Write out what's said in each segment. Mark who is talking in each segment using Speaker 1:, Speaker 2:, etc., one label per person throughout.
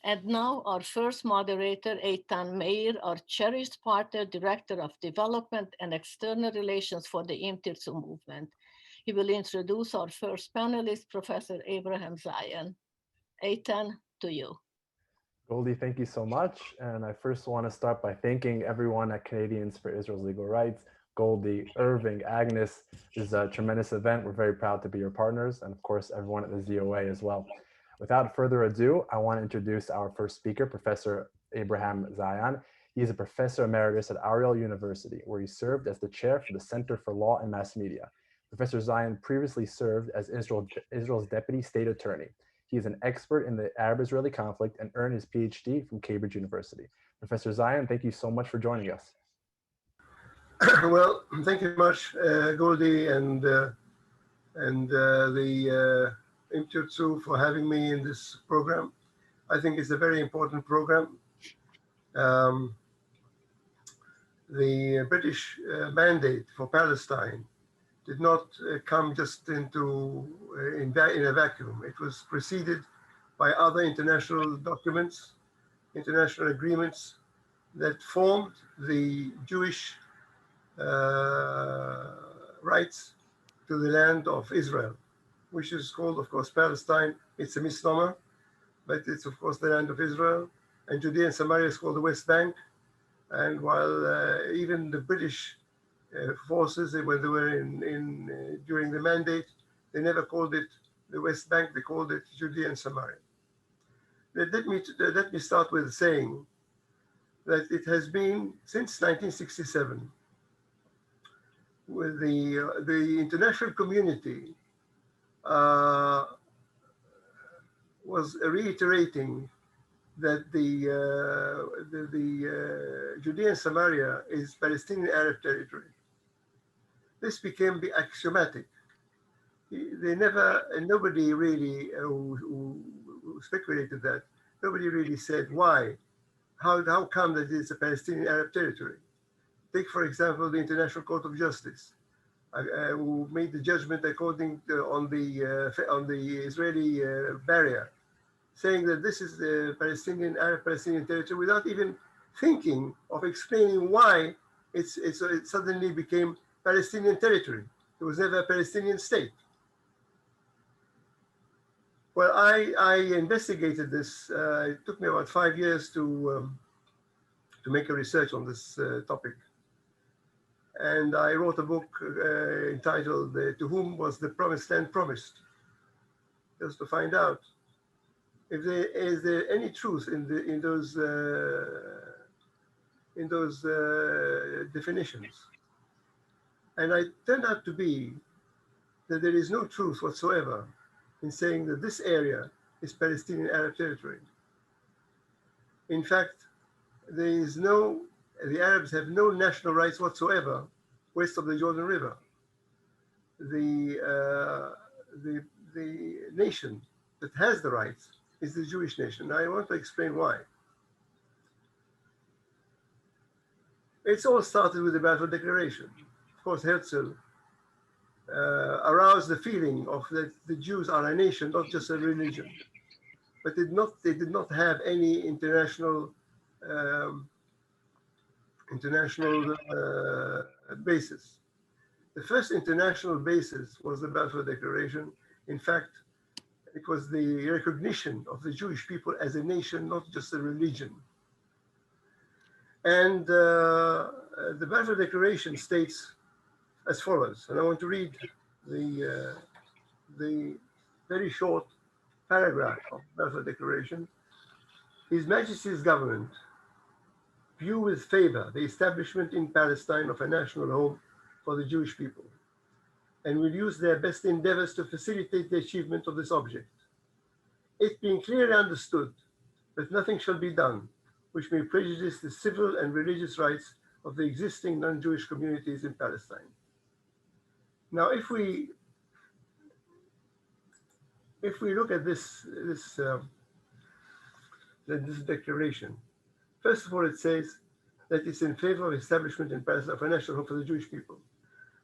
Speaker 1: And now our first moderator, Eitan Meir, our cherished partner, Director of Development and External Relations for the Tirtzu movement. He will introduce our first panelist, Professor Abraham Sion. Eitan, to you.
Speaker 2: Goldie, thank you so much. And I first want to start by thanking everyone at Canadians for Israel's Legal Rights, Goldie, Irving, Agnes. This is a tremendous event. We're very proud to be your partners, and of course, everyone at the ZOA as well. Without further ado, I want to introduce our first speaker, Professor Abraham Sion. He is a Professor Emeritus at Ariel University, where he served as the chair for the Center for Law and Mass Media. Professor Sion previously served as Israel's Deputy State Attorney. He is an expert in the Arab-Israeli conflict and earned his Ph.D. from Cambridge University. Professor Sion, thank you so much for joining us.
Speaker 3: Well, thank you very much, Goldie and the Tirtzu for having me in this program. I think it's a very important program. The British mandate for Palestine did not come just in a vacuum. It was preceded by other international documents, international agreements that formed the Jewish rights to the land of Israel, which is called, of course, Palestine. It's a misnomer, but it's, of course, the land of Israel. And Judea and Samaria is called the West Bank. And while even the British forces, when they were during the mandate, they never called it the West Bank, they called it Judea and Samaria. Let me start with saying that it has been since 1967 with the international community was reiterating that the Judea and Samaria is Palestinian Arab territory. This became the axiomatic. Nobody really who speculated that. Nobody really said why. How come that it's a Palestinian Arab territory? Take, for example, the International Court of Justice, who made the judgment according on the Israeli barrier, saying that this is the Arab-Palestinian territory without even thinking of explaining why it suddenly became Palestinian territory. There was never a Palestinian state. Well, I investigated this. It took me about 5 years to make a research on this topic. And I wrote a book entitled To Whom Was the Promised Land Promised? Just to find out if is there any truth in those definitions. And it turned out to be that there is no truth whatsoever in saying that this area is Palestinian Arab territory. In fact, the Arabs have no national rights whatsoever west of the Jordan River. The nation that has the rights is the Jewish nation. Now I want to explain why. It's all started with the Balfour Declaration. Of course, Herzl aroused the feeling of that the Jews are a nation, not just a religion. But they did not have any international basis. The first international basis was the Balfour Declaration. In fact, it was the recognition of the Jewish people as a nation, not just a religion. And the Balfour Declaration states as follows, and I want to read the very short paragraph of the Balfour Declaration. His Majesty's government view with favor the establishment in Palestine of a national home for the Jewish people, and will use their best endeavors to facilitate the achievement of this object. It being clearly understood that nothing shall be done which may prejudice the civil and religious rights of the existing non-Jewish communities in Palestine. Now, if we look at this declaration, first of all, it says that it's in favor of establishment in Palestine of a national home for the Jewish people.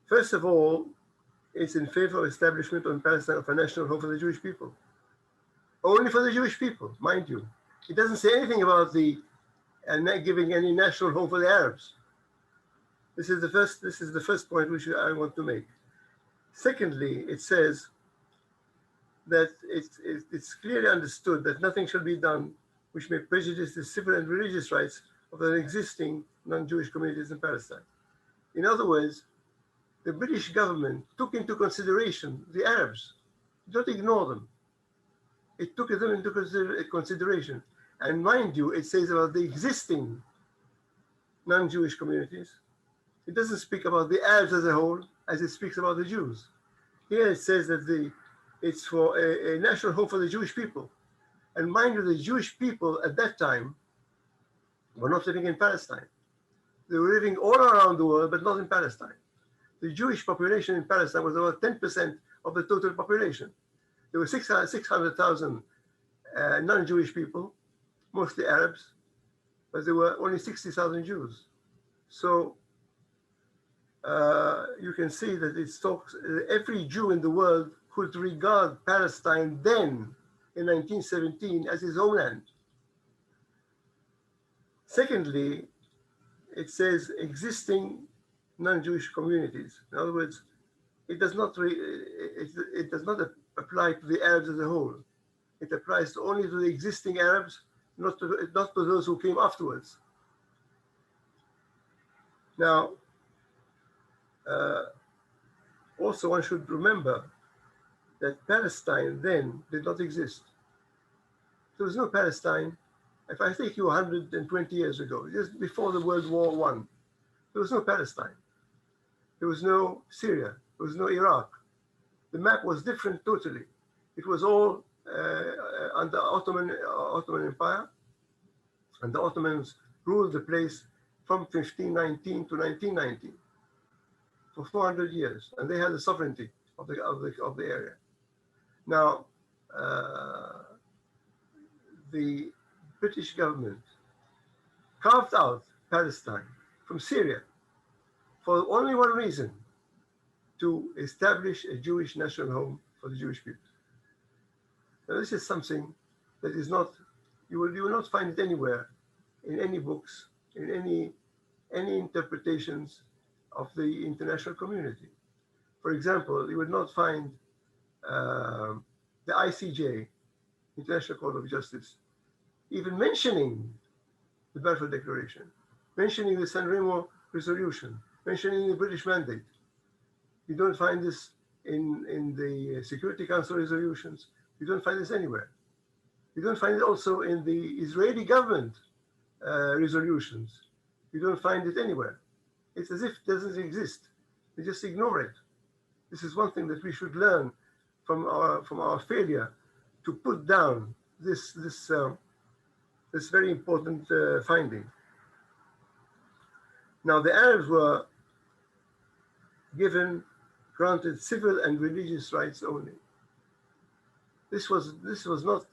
Speaker 3: First of all, it's in favor of establishment in Palestine of a national home for the Jewish people. Only for the Jewish people, mind you. It doesn't say anything about not giving any national home for the Arabs. This is the first point which I want to make. Secondly, it says that it's clearly understood that nothing shall be done which may prejudice the civil and religious rights of the existing non-Jewish communities in Palestine. In other words, the British government took into consideration the Arabs. Don't ignore them. It took them into consideration. And mind you, it says about the existing non-Jewish communities. It doesn't speak about the Arabs as a whole, as it speaks about the Jews. Here it says that it's for a national home for the Jewish people. And mind you, the Jewish people at that time were not living in Palestine. They were living all around the world, but not in Palestine. The Jewish population in Palestine was about 10% of the total population. There were 600,000 non-Jewish people, mostly Arabs, but there were only 60,000 Jews. So you can see that it talks, every Jew in the world could regard Palestine then, in 1917, as his homeland. Secondly, it says existing non-Jewish communities. In other words, it does not apply to the Arabs as a whole. It applies only to the existing Arabs, not to those who came afterwards. Now, also one should remember that Palestine then did not exist. There was no Palestine. If I take you 120 years ago, just before the World War I, there was no Palestine. There was no Syria. There was no Iraq. The map was different totally. It was all under Ottoman Empire, and the Ottomans ruled the place from 1519 to 1919 for 400 years, and they had the sovereignty of the area. Now, the British government carved out Palestine from Syria for only one reason: to establish a Jewish national home for the Jewish people. Now, this is something that is not, you will not find it anywhere in any books, in any interpretations of the international community. For example, you would not find the ICJ, International Court of Justice, even mentioning the Balfour Declaration, mentioning the San Remo Resolution, mentioning the British Mandate. You don't find this in the Security Council resolutions. You don't find this anywhere. You don't find it also in the Israeli government resolutions. You don't find it anywhere. It's as if it doesn't exist. They just ignore it. This is one thing that we should learn from our failure to put down this very important finding. Now, the Arabs were granted civil and religious rights only. This was not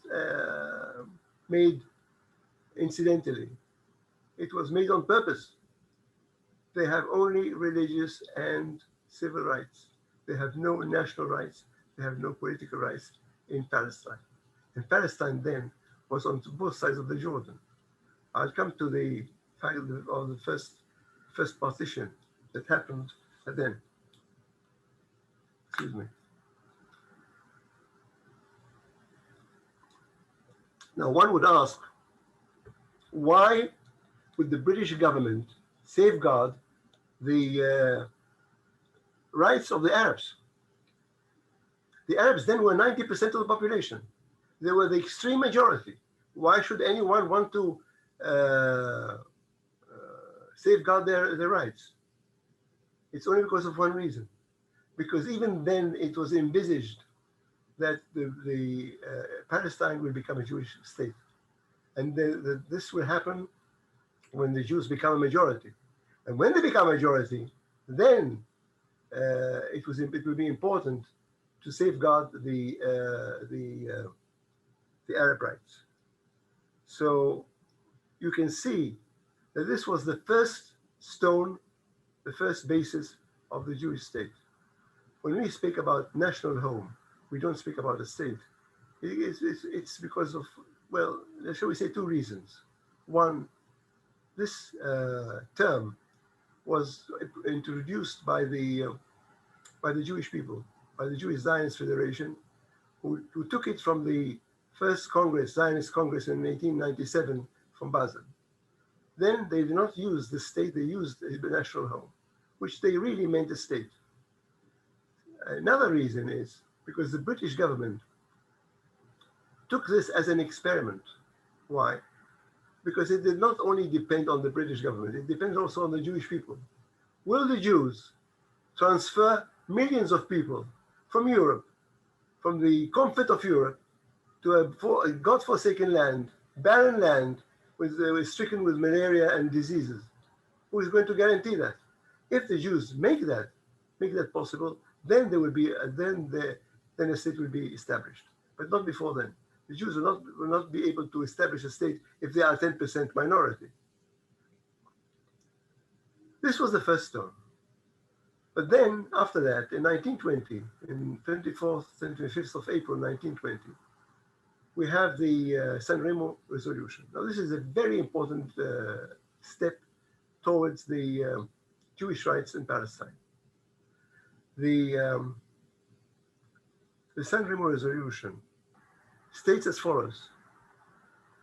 Speaker 3: made incidentally. It was made on purpose. They have only religious and civil rights. They have no national rights. They have no political rights in Palestine. And Palestine then was on both sides of the Jordan. I'll come to the fact of the first partition that happened then. Excuse me. Now, one would ask, why would the British government safeguard the rights of the Arabs? The Arabs then were 90% of the population. They were the extreme majority. Why should anyone want to safeguard their rights? It's only because of one reason. Because even then it was envisaged that the Palestine will become a Jewish state. And this will happen when the Jews become a majority. And when they become a majority, then it will be important to safeguard the Arab rights. So you can see that this was the first stone, the first basis of the Jewish state. When we speak about national home, we don't speak about a state. It's because of well, shall we say two reasons. One, this term was introduced by the Jewish people, by the Jewish Zionist Federation, who took it from the first Congress, Zionist Congress in 1897 from Basel. Then they did not use the state, they used the national home, which they really meant a state. Another reason is because the British government took this as an experiment. Why? Because it did not only depend on the British government, it depends also on the Jewish people. Will the Jews transfer millions of people from Europe, from the comfort of Europe, to a God-forsaken land, barren land, stricken with malaria and diseases? Who is going to guarantee that? If the Jews make that possible, then there will be then a state will be established, but not before then. The Jews will not be able to establish a state if they are 10% minority. This was the first stone. But then, after that, in 1920, in 25th of April 1920, we have the San Remo resolution. Now, this is a very important step towards the Jewish rights in Palestine. The San Remo resolution states as follows: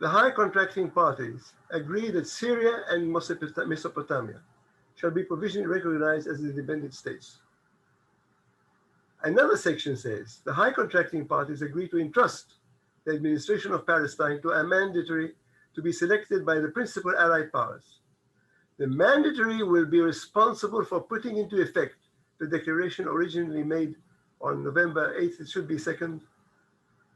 Speaker 3: the high contracting parties agree that Syria and Mesopotamia shall be provisionally recognized as independent states. Another section says the high contracting parties agree to entrust the administration of Palestine to a mandatory to be selected by the principal allied powers. The mandatory will be responsible for putting into effect the declaration originally made on November 8th, it should be 2nd,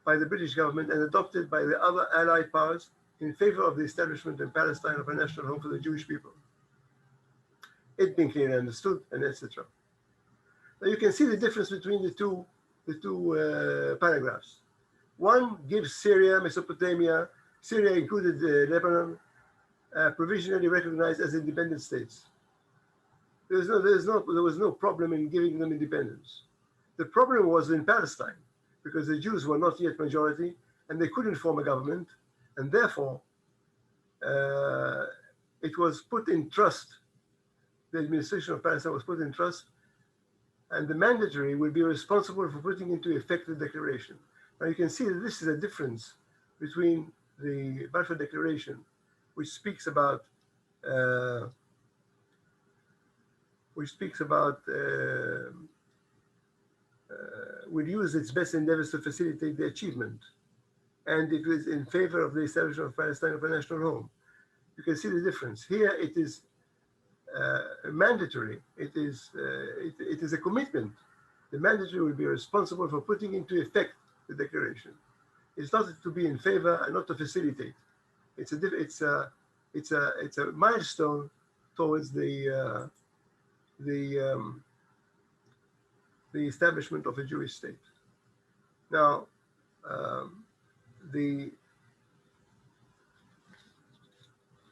Speaker 3: by the British government and adopted by the other allied powers in favor of the establishment in Palestine of a national home for the Jewish people. It being clearly understood, and etc. Now you can see the difference between the two paragraphs. One gives Syria, Mesopotamia, Syria included Lebanon, provisionally recognized as independent states. There was no problem in giving them independence. The problem was in Palestine, because the Jews were not yet majority and they couldn't form a government, and therefore it was put in trust. The administration of Palestine was put in trust, and the mandatory will be responsible for putting into effect the declaration. Now you can see that this is a difference between the Balfour Declaration, which speaks about will use its best endeavors to facilitate the achievement, and it is in favor of the establishment of Palestine of a national home. You can see the difference. Here it is mandatory. It is a commitment. The mandatory will be responsible for putting into effect the declaration. It's not to be in favor and not to facilitate. It's a milestone towards the establishment of a Jewish state. Now,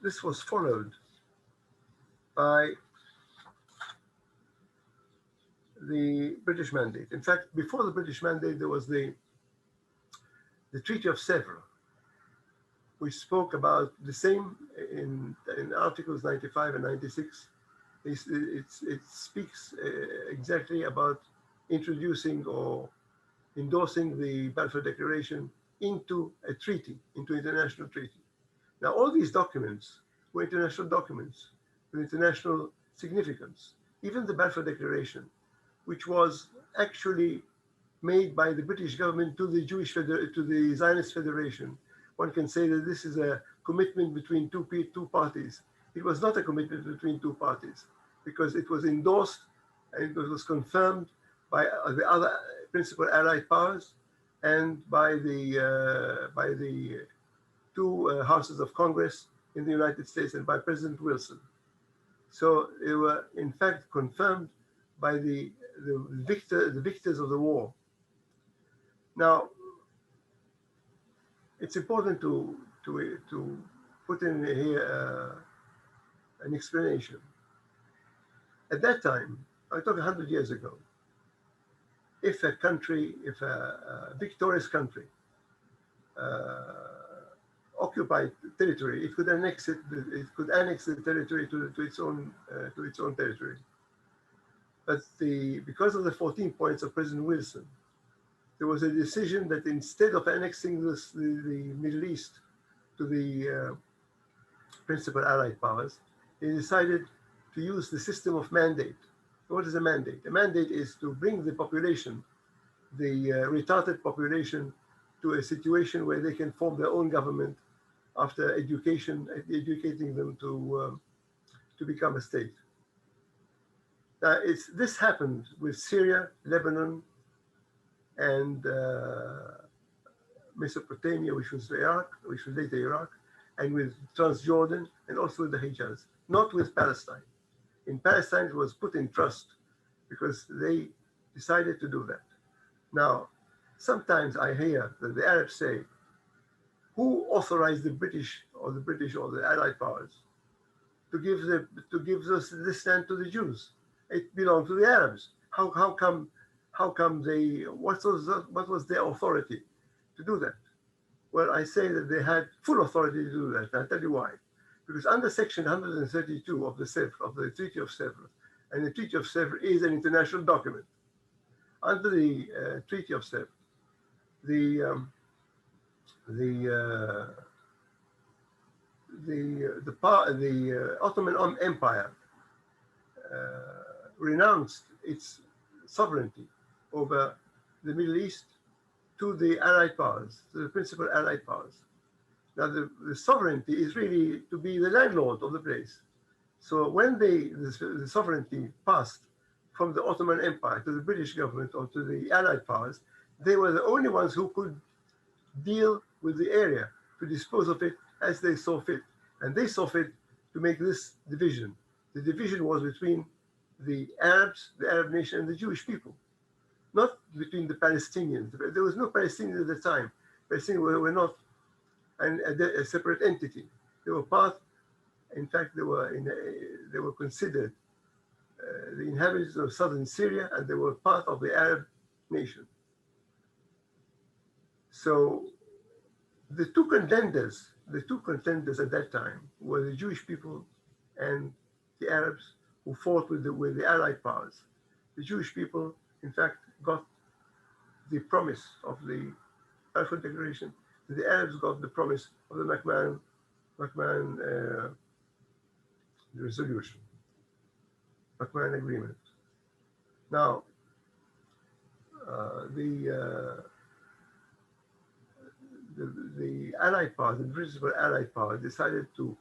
Speaker 3: this was followed by the British mandate. In fact, before the British mandate, there was the Treaty of Sèvres, which spoke about the same in Articles 95 and 96. It speaks exactly about introducing or endorsing the Balfour Declaration into a treaty, into international treaty. Now, all these documents were international documents with international significance. Even the Balfour Declaration, which was actually made by the British government to the Zionist Federation, one can say that this is a commitment between two parties. It was not a commitment between two parties, because it was endorsed and it was confirmed by the other principal allied powers and by the two houses of Congress in the United States and by President Wilson. So they were in fact confirmed by the victors of the war. Now, it's important to put in here an explanation. At that time, I talk 100 years ago, if a victorious country occupied territory, it could annex it. It could annex the territory to its own territory. But because of the 14 points of President Wilson, there was a decision that instead of annexing the Middle East to the principal Allied powers, they decided to use the system of mandate. What is a mandate? A mandate is to bring the population, the retarded population, to a situation where they can form their own government after educating them to become a state. Now, this happened with Syria, Lebanon, and Mesopotamia, which was Iraq, which was later Iraq, and with Transjordan, and also with the Hijaz, not with Palestine. In Palestine, it was put in trust because they decided to do that. Now, sometimes I hear that the Arabs say, who authorized the British or the Allied powers to give this land to the Jews? It belonged to the Arabs. How come they, what was their authority to do that? Well, I say that they had full authority to do that. I'll tell you why. Because under section 132 of the Treaty of Sevres, and the Treaty of Sevres is an international document. Under the Treaty of Sevres, the Ottoman Empire renounced its sovereignty over the Middle East to the Allied powers, to the principal Allied powers. Now, the sovereignty is really to be the landlord of the place. So when the sovereignty passed from the Ottoman Empire to the British government or to the Allied powers, they were the only ones who could deal with the area, to dispose of it as they saw fit. And they saw fit to make this division. The division was between the Arabs, the Arab nation, and the Jewish people, not between the Palestinians. There was no Palestinians at the time. Palestinians were not a separate entity. They were part, in fact, they were considered the inhabitants of southern Syria, and they were part of the Arab nation. So the two contenders at that time were the Jewish people and the Arabs who fought with the Allied powers. The Jewish people, in fact, got the promise of the Balfour Declaration. The Arabs got the promise of the McMahon resolution, McMahon agreement. Now, the Allied powers, the principal Allied powers, decided to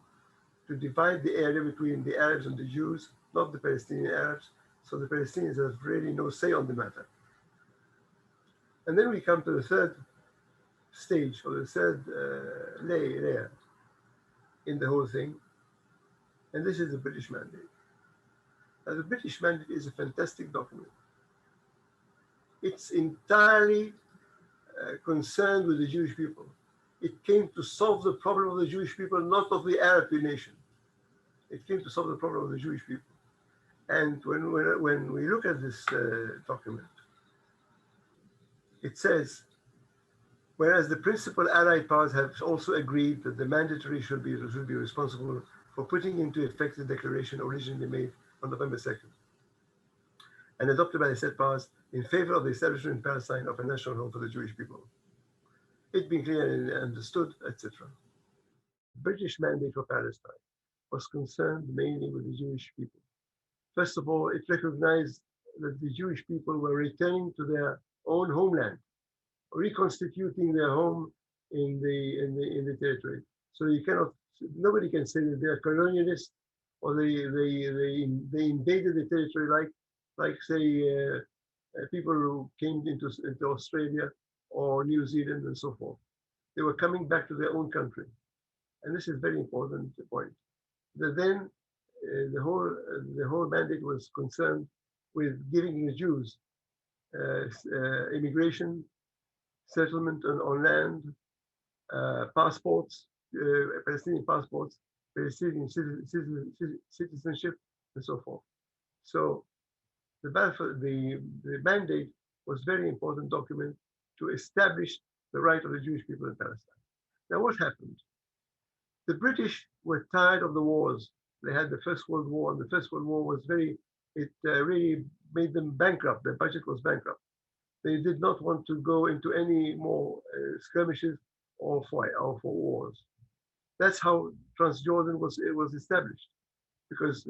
Speaker 3: divide the area between the Arabs and the Jews, not the Palestinian Arabs. So the Palestinians have really no say on the matter. And then we come to the third stage, or the third layer in the whole thing, and this is the British Mandate. Now, the British Mandate is a fantastic document. It's entirely concerned with the Jewish people. It came to solve the problem of the Jewish people, not of the Arab nation. It came to solve the problem of the Jewish people. And when we look at this document, it says, whereas the principal Allied powers have also agreed that the mandatory should be responsible for putting into effect the declaration originally made on November 2nd and adopted by the said powers in favor of the establishment in Palestine of a national home for the Jewish people. It being clearly understood, etc. British mandate for Palestine was concerned mainly with the Jewish people. First of all, it recognized that the Jewish people were returning to their own homeland, reconstituting their home in the territory. So nobody can say that they are colonialists or they invaded the territory like say people who came into Australia or New Zealand and so forth. They were coming back to their own country, and this is very important point. Then the whole mandate was concerned with giving the Jews immigration, settlement on land, passports, Palestinian passports, Palestinian citizenship, and so forth. So the mandate was a very important document to establish the right of the Jewish people in Palestine. Now, what happened? The British were tired of the wars. They had the First World War, and the First World War was really made them bankrupt. Their budget was bankrupt. They did not want to go into any more skirmishes or for wars. That's how Transjordan was established, because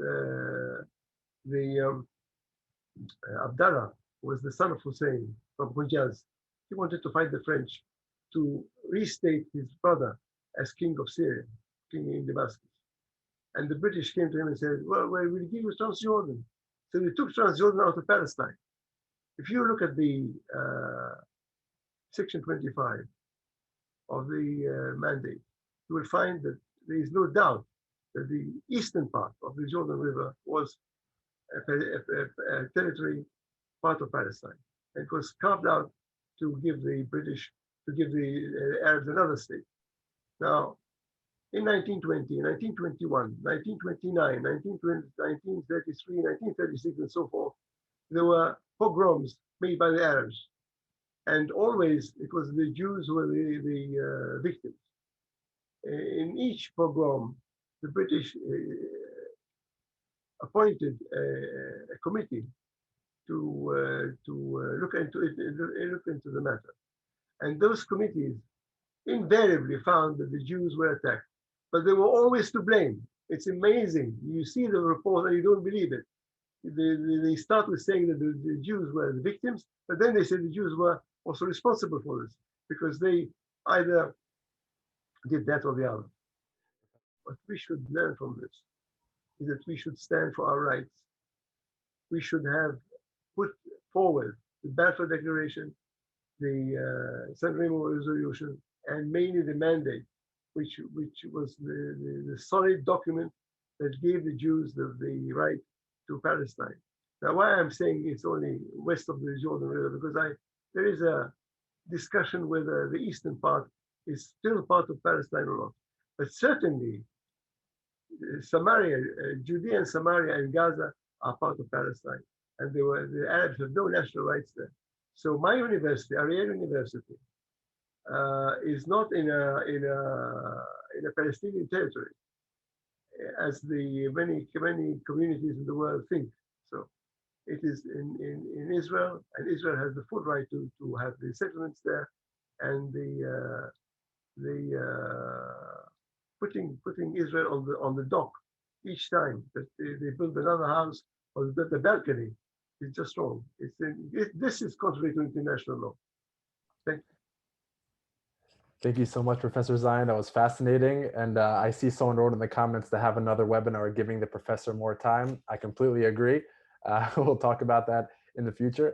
Speaker 3: Abdallah was the son of Hussein from Hijaz. He wanted to fight the French to restate his brother as king of Syria, king in Damascus. And the British came to him and said, well, we'll give you Transjordan. So they took Transjordan out of Palestine. If you look at the section 25 of the mandate, you will find that there is no doubt that the eastern part of the Jordan River was a territory part of Palestine. It was carved out to give the British, to give the Arabs another state. Now, in 1920, 1921, 1929, 1933, 1936, and so forth, there were pogroms made by the Arabs. And always it was the Jews who were the victims. In each pogrom, the British appointed a committee to look into the matter. And those committees invariably found that the Jews were attacked, but they were always to blame. It's amazing. You see the report and you don't believe it. They start with saying that the Jews were the victims, but then they say the Jews were also responsible for this because they either did that or the other. What we should learn from this is that we should stand for our rights. We should have put forward the Balfour Declaration, the San Remo Resolution, and mainly the mandate, which was the solid document that gave the Jews the right to Palestine. Now, why I'm saying it's only west of the Jordan River, because there is a discussion whether the eastern part is still part of Palestine or not. But certainly, Samaria, Judea and Samaria and Gaza are part of Palestine, and the Arabs have no national rights there. So my university, Ariel University, is not in a Palestinian territory, as the many communities in the world think. So it is in Israel, and Israel has the full right to have the settlements there, and putting Israel on the dock each time that they build another house or the balcony is just wrong. This is contrary to international law. Thank you.
Speaker 2: Thank you so much, Professor Zion. That was fascinating. And I see someone wrote in the comments to have another webinar giving the professor more time. I completely agree. We'll talk about that in the future.